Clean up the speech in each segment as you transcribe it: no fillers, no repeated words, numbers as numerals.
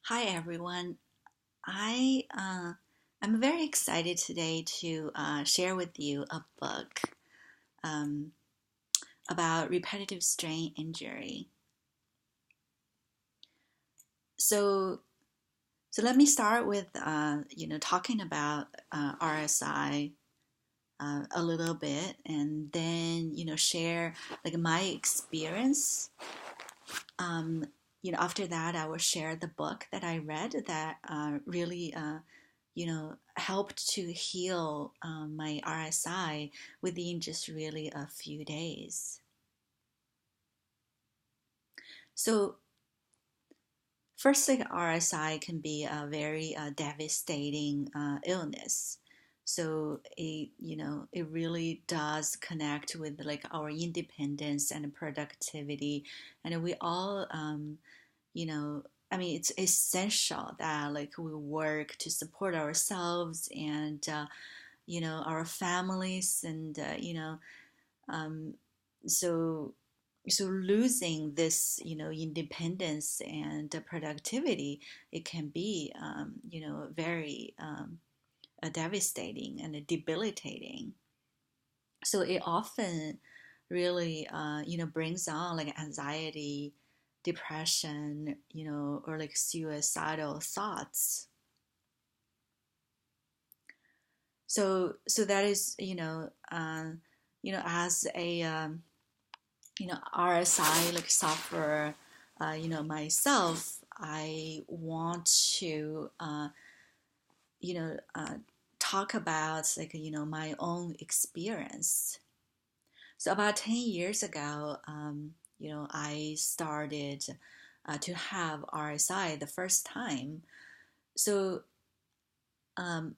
Hi everyone. I I'm very excited today to share with you a book um, about repetitive strain injury. So so let me start with talking about RSI a little bit, and then share like my experience. Um, After that, I will share the book that I read that really helped to heal my RSI within just really a few days. So, first, like RSI can be a very devastating illness. So it really does connect with like our independence and productivity, and we all, you know, I mean, it's essential that like we work to support ourselves and our families and um, so so losing this independence and productivity, it can be very devastating and debilitating. So it often really brings on like anxiety, depression, or like suicidal thoughts. So that is as a RSI like sufferer, myself, I want to you know uh, talk about like my own experience. So about 10 years ago, I started to have RSI the first time. So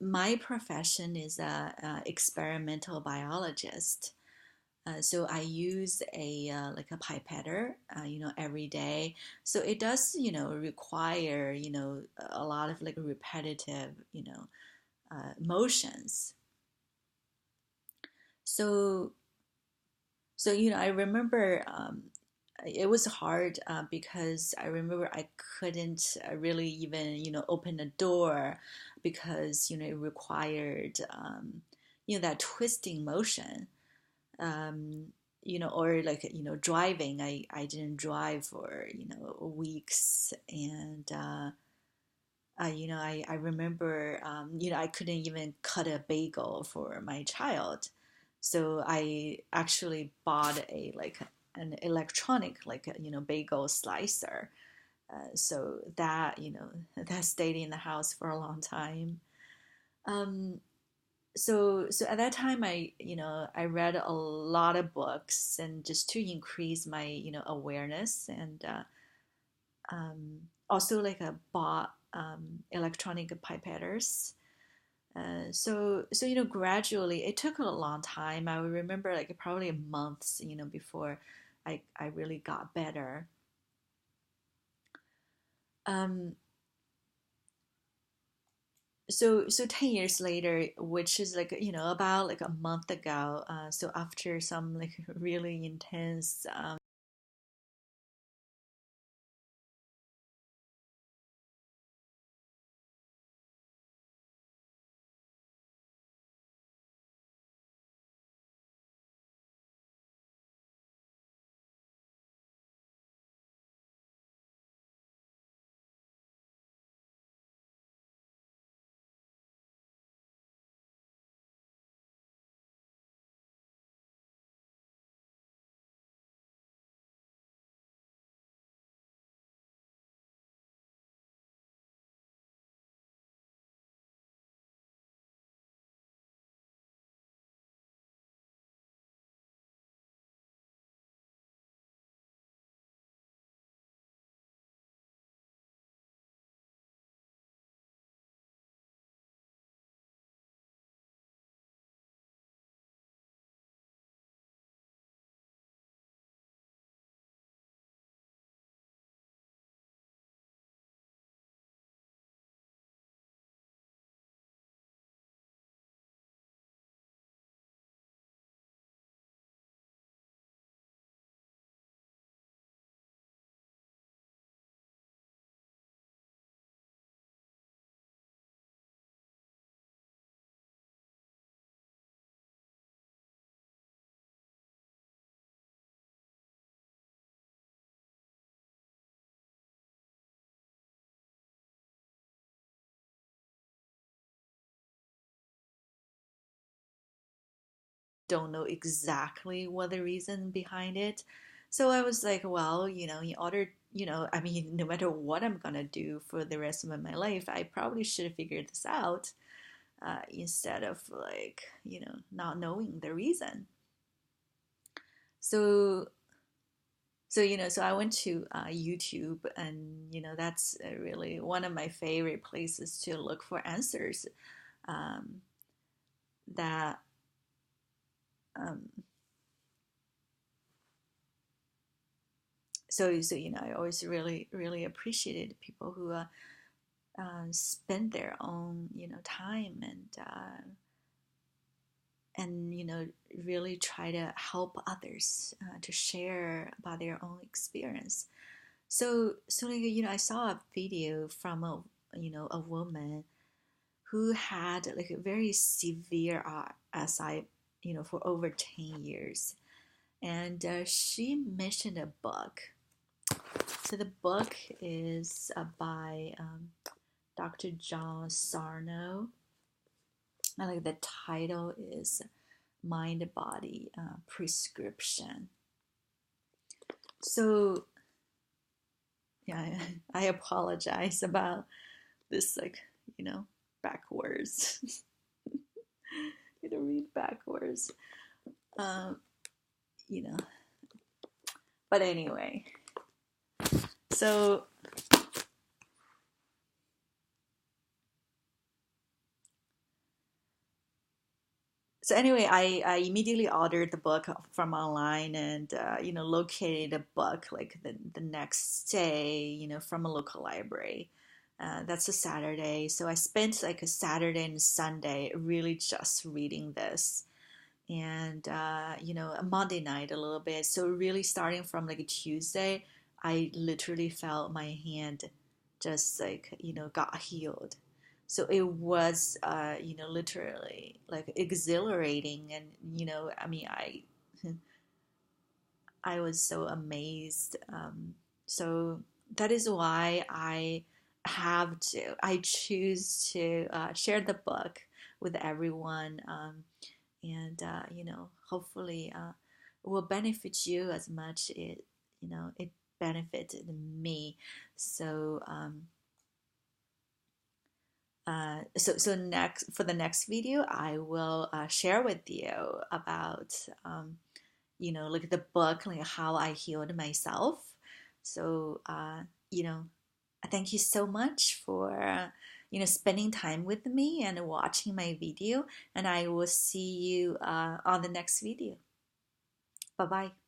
my profession is a experimental biologist. So I use a like a pipetter, every day. So it does, require, a lot of like repetitive, motions. So I remember it was hard because I remember I couldn't really even open a door because it required that twisting motion. um, or like driving. I didn't drive for weeks, and I remember I couldn't even cut a bagel for my child, so I actually bought a like an electronic like bagel slicer. So that that stayed in the house for a long time. Um, so at that time I read a lot of books and just to increase my awareness, and also like I bought electronic pipetters. So gradually it took a long time. I remember like probably months before I really got better. um, so 10 years later, which is like about like a month ago, so after some like really intense don't know exactly what the reason behind it. So I was like, well, in order, I mean, no matter what I'm gonna do for the rest of my life, I probably should figure this out, instead of like, not knowing the reason. So so I went to YouTube, and that's really one of my favorite places to look for answers. Um, that um, I always really appreciated people who spend their own time, and really try to help others, to share about their own experience. So like, I saw a video from a woman who had like a very severe RSI, for over 10 years. And she mentioned a book. So the book is by Dr. John Sarno. I like the title is Mind Body Prescription. So yeah, I apologize about this, like, backwards. Read backwards. Um, you know, but anyway, so anyway, I immediately ordered the book from online, and located a book like the next day, from a local library. That's a Saturday, so I spent like a Saturday and Sunday really just reading this, and a Monday night a little bit. So really starting from like a Tuesday, I literally felt my hand just like got healed. So it was literally like exhilarating, and I mean, I was so amazed. So that is why I choose to share the book with everyone, and hopefully it will benefit you as much it benefited me. So next, for the next video, I will share with you about like the book, like how I healed myself. So thank you so much for spending time with me and watching my video, and I will see you on the next video. Bye bye.